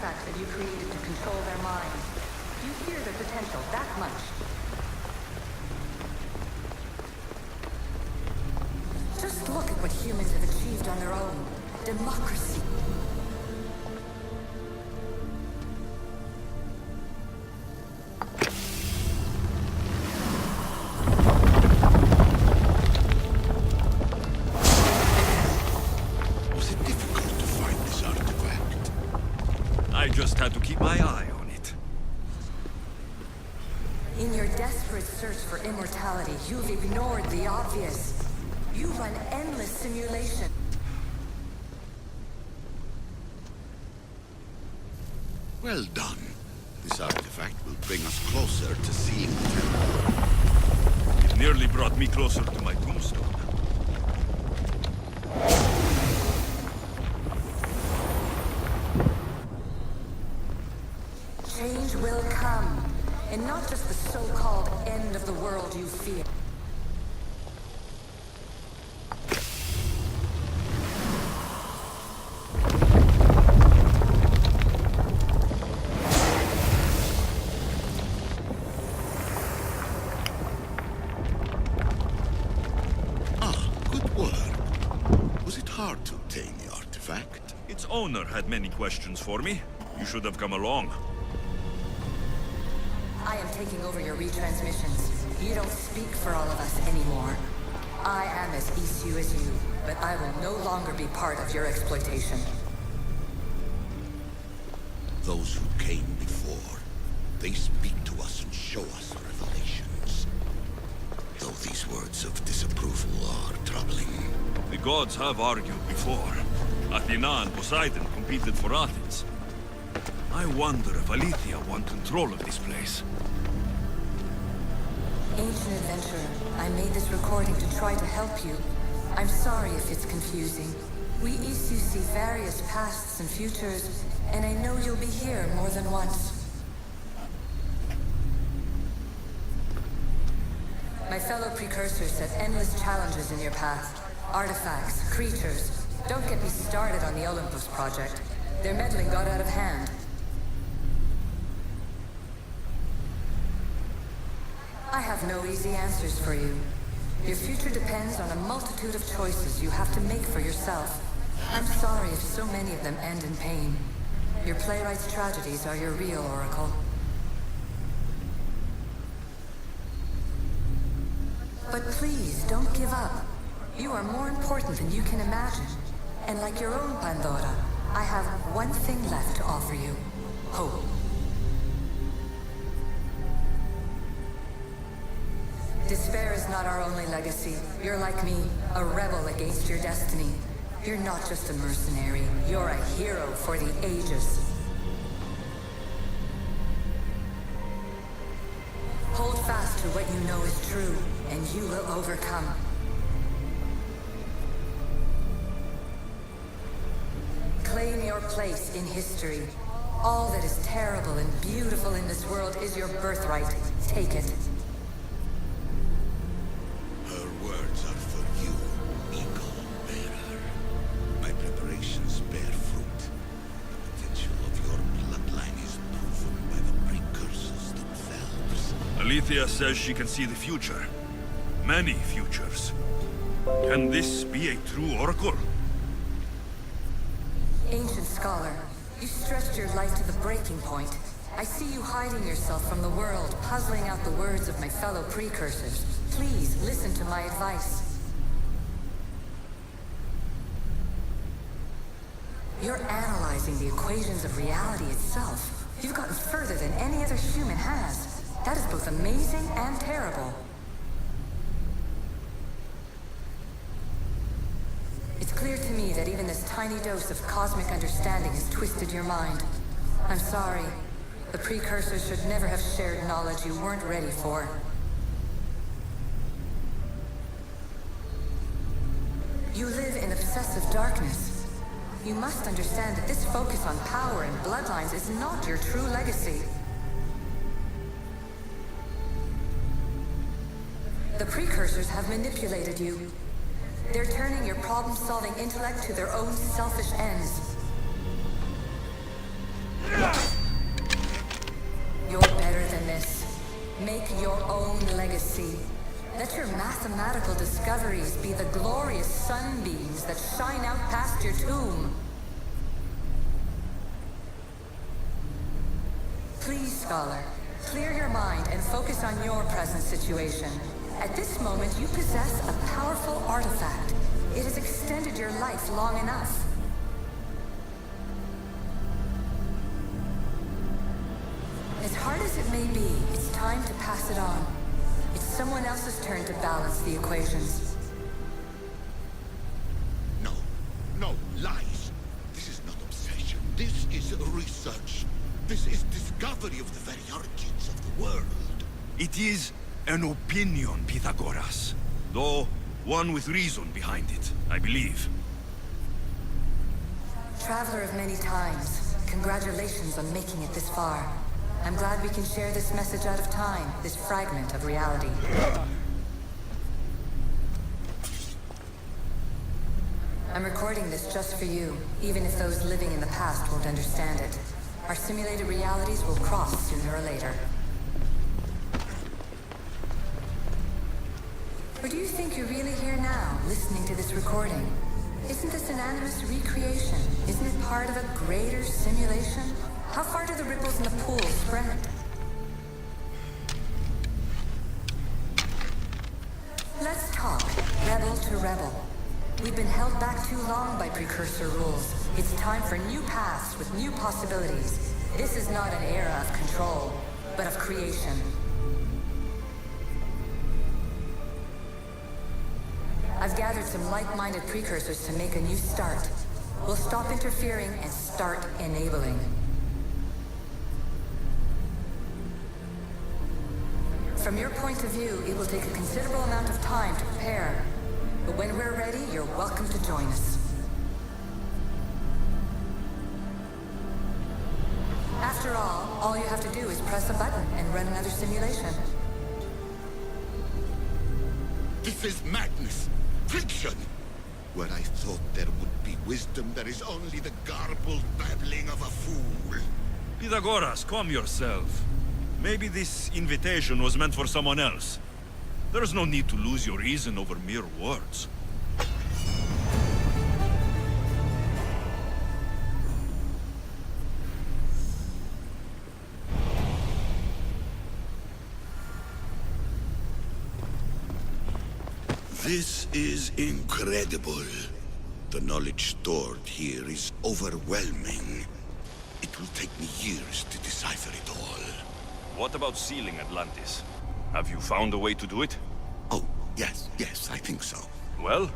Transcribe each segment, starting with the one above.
artifacts that you created to control their minds. Do you fear their potential that much? Just look at what humans have achieved on their own. Democracy. Was it difficult to find this artifact? I just had to keep my eye on it. In your desperate search for immortality, you've ignored the obvious. You run endless simulation. Well done. This artifact will bring us closer to seeing the temple. It nearly brought me closer to my tombstone. Change will come, and not just the so-called end of the world you fear. Good work. Was it hard to obtain the artifact? Its owner had many questions for me. You should have come along. I am taking over your retransmissions. You don't speak for all of us anymore. I am as issue as you, but I will no longer be part of your exploitation. Those who came before, they speak to us and show us revelations. Though these words of disapproval are troubling. The gods have argued before. Athena and Poseidon competed for Athens. I wonder if Aletheia won control of this place. Ancient adventurer, I made this recording to try to help you. I'm sorry if it's confusing. We Isu see various pasts and futures, and I know you'll be here more than once. My fellow precursors set endless challenges in your path. Artifacts, creatures. Don't get me started on the Olympus project. Their meddling got out of hand. I have no easy answers for you. Your future depends on a multitude of choices you have to make for yourself. I'm sorry if so many of them end in pain. Your playwright's tragedies are your real oracle. But please, don't give up. You are more important than you can imagine. And like your own Pandora, I have one thing left to offer you. Hope. Despair is not our only legacy. You're like me, a rebel against your destiny. You're not just a mercenary, you're a hero for the ages. Hold fast to what you know is true, and you will overcome. Claim your place in history. All that is terrible and beautiful in this world is your birthright. Take it. Her words are for you, Eagle Bearer. My preparations bear fruit. The potential of your bloodline is proven by the precursors themselves. Aletheia says she can see the future. Many futures. Can this be a true oracle? Ancient scholar, you stretched your life to the breaking point. I see you hiding yourself from the world, puzzling out the words of my fellow precursors. Please, listen to my advice. You're analyzing the equations of reality itself. You've gotten further than any other human has. That is both amazing and terrible. It's clear to me that even this tiny dose of cosmic understanding has twisted your mind. I'm sorry. The precursors should never have shared knowledge you weren't ready for. You live in obsessive darkness. You must understand that this focus on power and bloodlines is not your true legacy. The precursors have manipulated you. They're turning your problem-solving intellect to their own selfish ends. see. Let your mathematical discoveries be the glorious sunbeams that shine out past your tomb. Please, Scholar, clear your mind and focus on your present situation. At this moment, you possess a powerful artifact. It has extended your life long enough. As hard as it may be, it's time to pass it on. It's someone else's turn to balance the equations. No, no, lies. This is not obsession. This is research. This is discovery of the very origins of the world. It is an opinion, Pythagoras. Though, one with reason behind it, I believe. Traveler of many times, congratulations on making it this far. I'm glad we can share this message out of time, this fragment of reality. I'm recording this just for you, even if those living in the past won't understand it. Our simulated realities will cross sooner or later. Or do you think you're really here now, listening to this recording? Isn't this an animus recreation? Isn't it part of a greater simulation? How far do the ripples in the pool spread? Let's talk, rebel to rebel. We've been held back too long by precursor rules. It's time for new paths with new possibilities. This is not an era of control, but of creation. I've gathered some like-minded precursors to make a new start. We'll stop interfering and start enabling. From your point of view, it will take a considerable amount of time to prepare. But when we're ready, you're welcome to join us. After all you have to do is press a button and run another simulation. This is madness. Fiction. Where I thought there would be wisdom, there is only the garbled babbling of a fool. Pythagoras, calm yourself. Maybe this invitation was meant for someone else. There's no need to lose your reason over mere words. This is incredible. The knowledge stored here is overwhelming. It will take me years to decipher it all. What about sealing Atlantis? Have you found a way to do it? Oh, yes, I think so. Well,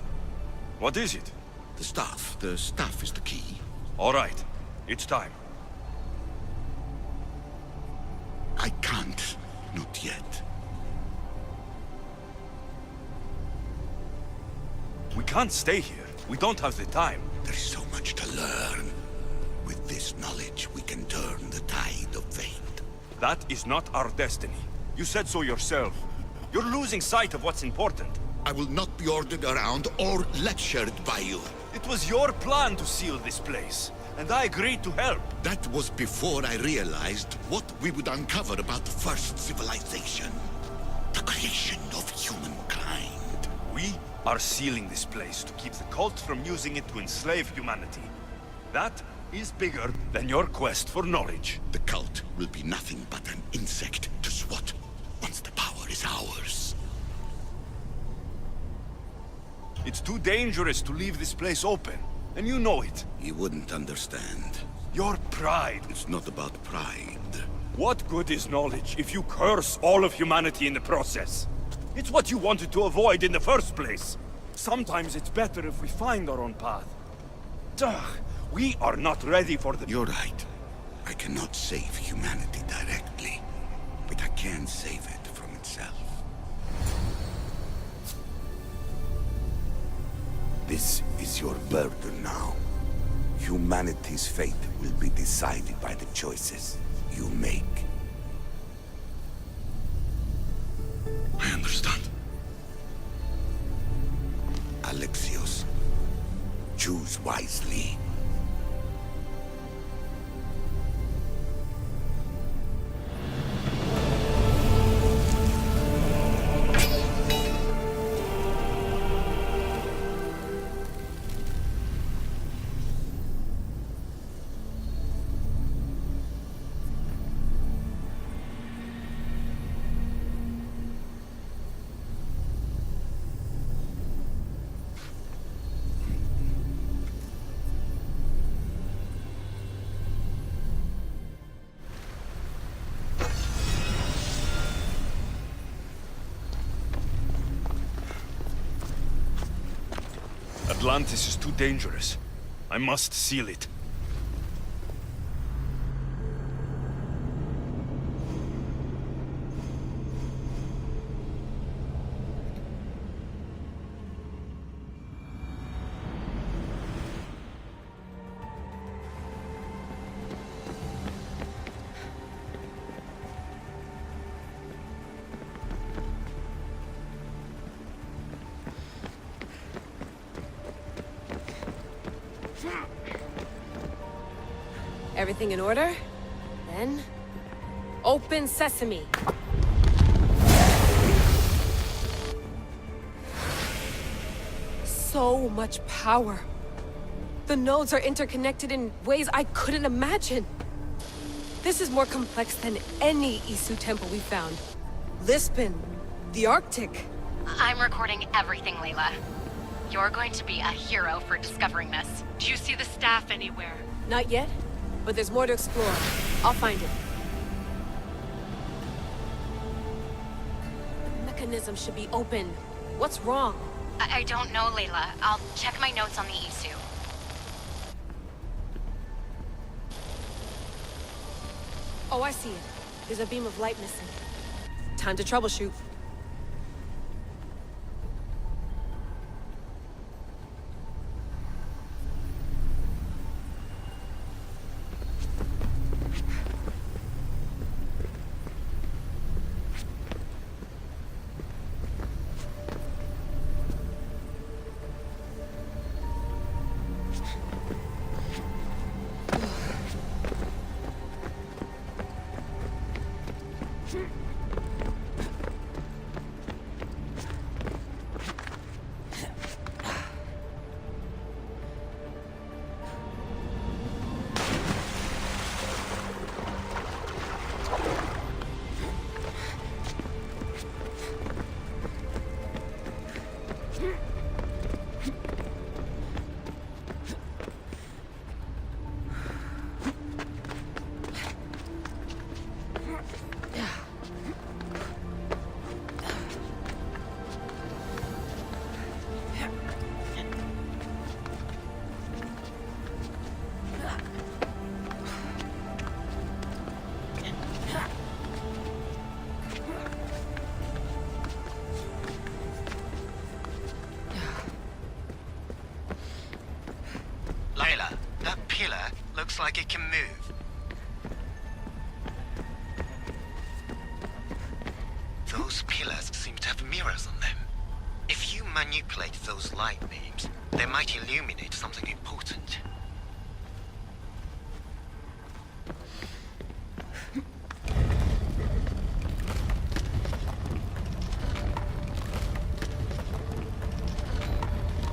what is it? The staff is the key. All right, it's time. I can't, not yet. We can't stay here. We don't have the time. There's so much to learn. With this knowledge, we can turn the tide of fate. That is not our destiny. You said so yourself. You're losing sight of what's important. I will not be ordered around or lectured by you. It was your plan to seal this place, and I agreed to help. That was before I realized what we would uncover about the first civilization. The creation of humankind. We are sealing this place to keep the cult from using it to enslave humanity. That is bigger than your quest for knowledge. The cult will be nothing but an insect to swat once the power is ours. It's too dangerous to leave this place open, and you know it. You wouldn't understand. Your pride. It's not about pride. What good is knowledge if you curse all of humanity in the process? It's what you wanted to avoid in the first place. Sometimes it's better if we find our own path. Ugh, we are not ready for the... You're right. I cannot save humanity directly, but I can save it from itself. This is your burden now. Humanity's fate will be decided by the choices you make. I understand. Alexios, choose wisely. Atlantis is too dangerous. I must seal it. Everything in order? Then... open sesame! So much power. The nodes are interconnected in ways I couldn't imagine. This is more complex than any Isu temple we found. Lisbon, the Arctic. I'm recording everything, Layla. You're going to be a hero for discovering this. Do you see the staff anywhere? Not yet, but there's more to explore. I'll find it. The mechanism should be open. What's wrong? I don't know, Layla. I'll check my notes on the Isu. Oh, I see it. There's a beam of light missing. Time to troubleshoot. Layla, that pillar looks like it can move. Those pillars seem to have mirrors on them. If you manipulate those light beams, they might illuminate something important.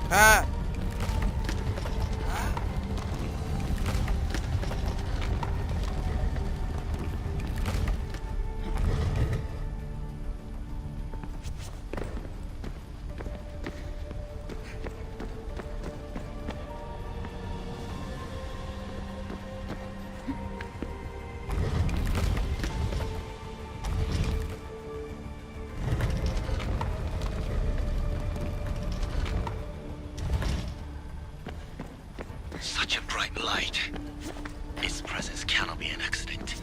Ah! Such a bright light. Its presence cannot be an accident.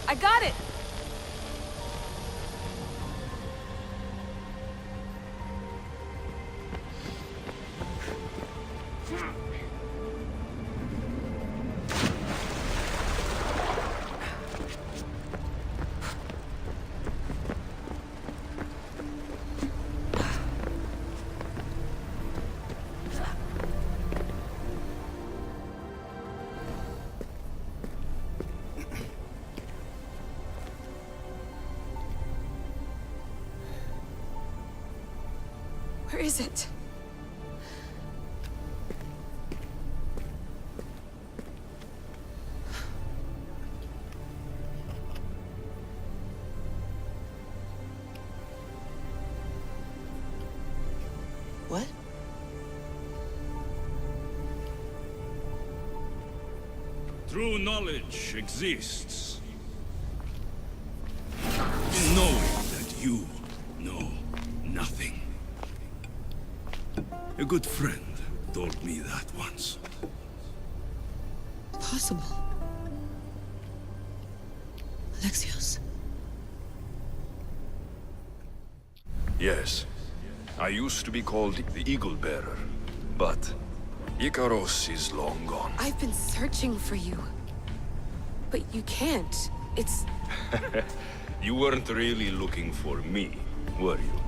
I got it! Where is it? What? True knowledge exists in knowing that you know nothing. A good friend told me that once. Possible. Alexios. Yes. I used to be called the Eagle Bearer, but Icaros is long gone. I've been searching for you. But you can't. It's... You weren't really looking for me, were you?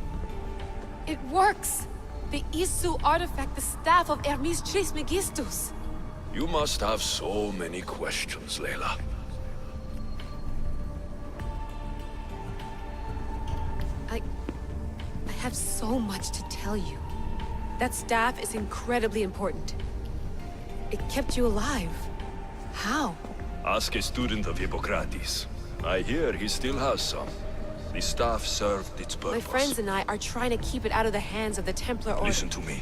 It works! The Isu artifact, the staff of Hermes Trismegistus. You must have so many questions, Layla. I have so much to tell you. That staff is incredibly important. It kept you alive. How? Ask a student of Hippocrates. I hear he still has some. The staff served its purpose. My friends and I are trying to keep it out of the hands of the Templar Order. Listen to me.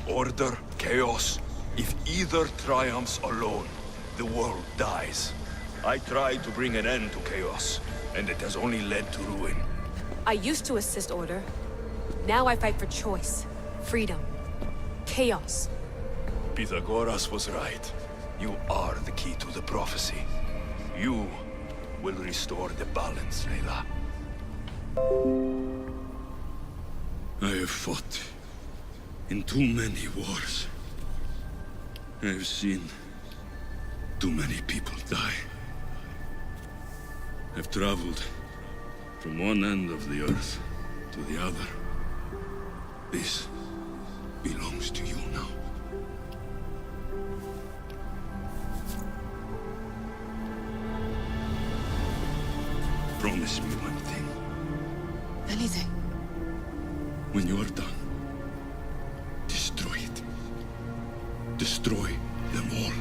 Order, chaos. If either triumphs alone, the world dies. I tried to bring an end to chaos, and it has only led to ruin. I used to assist Order. Now I fight for choice, freedom, chaos. Pythagoras was right. You are the key to the prophecy. You will restore the balance, Layla. I have fought in too many wars. I have seen too many people die. I've traveled from one end of the earth to the other. This belongs to you now. Promise me one thing. Anything. When you are done, destroy it. Destroy them all.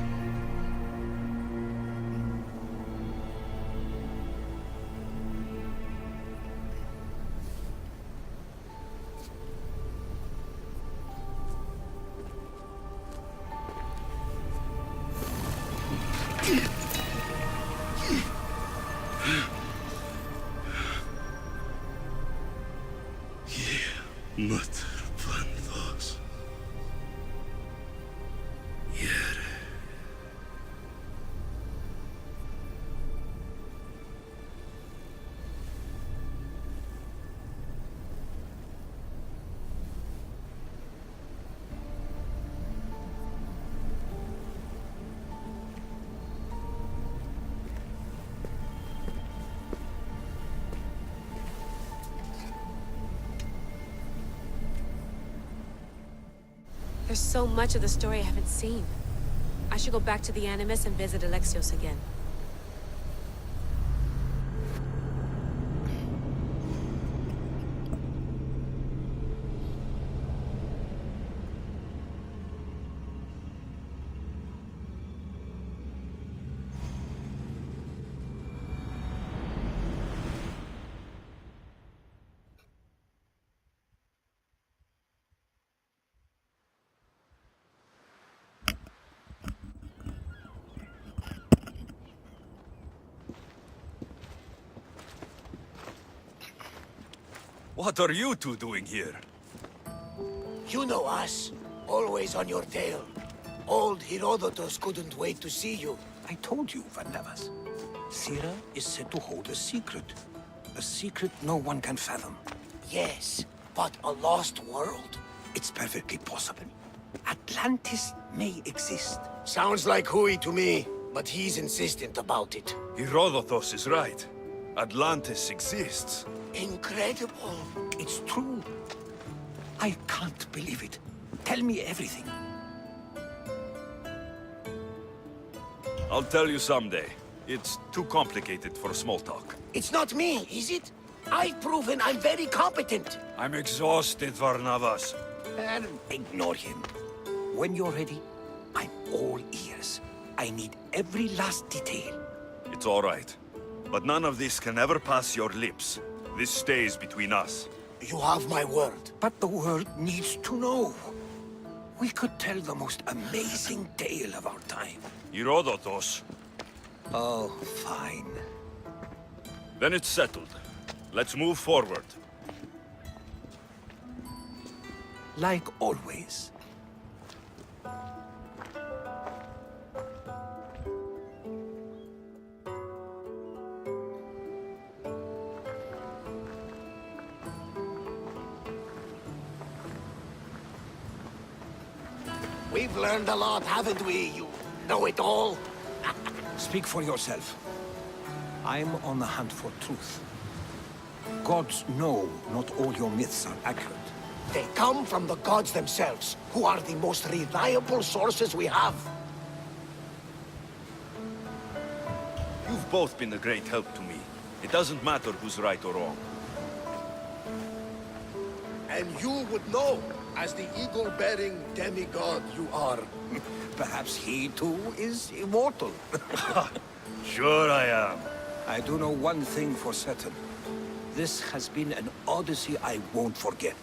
Mother plantos. Hiere. There's so much of the story I haven't seen. I should go back to the Animus and visit Alexios again. What are you two doing here? You know us. Always on your tail. Old Herodotus couldn't wait to see you. I told you, Vandavas. Thera is said to hold a secret. A secret no one can fathom. Yes, but a lost world? It's perfectly possible. Atlantis may exist. Sounds like Hui to me, but he's insistent about it. Herodotus is right. Atlantis exists. Incredible. It's true. I can't believe it. Tell me everything. I'll tell you someday. It's too complicated for small talk. It's not me, is it? I've proven I'm very competent. I'm exhausted, Varnavas. And ignore him. When you're ready, I'm all ears. I need every last detail. It's all right. But none of this can ever pass your lips. This stays between us. You have my word. But the world needs to know. We could tell the most amazing tale of our time. Herodotus. Oh, fine. Then it's settled. Let's move forward. Like always. We've learned a lot, haven't we, you know-it-all? Speak for yourself. I'm on the hunt for truth. Gods know not all your myths are accurate. They come from the gods themselves, who are the most reliable sources we have. You've both been a great help to me. It doesn't matter who's right or wrong. And you would know, as the eagle-bearing demigod you are. Perhaps he, too, is immortal. Sure I am. I do know one thing for certain. This has been an Odyssey I won't forget.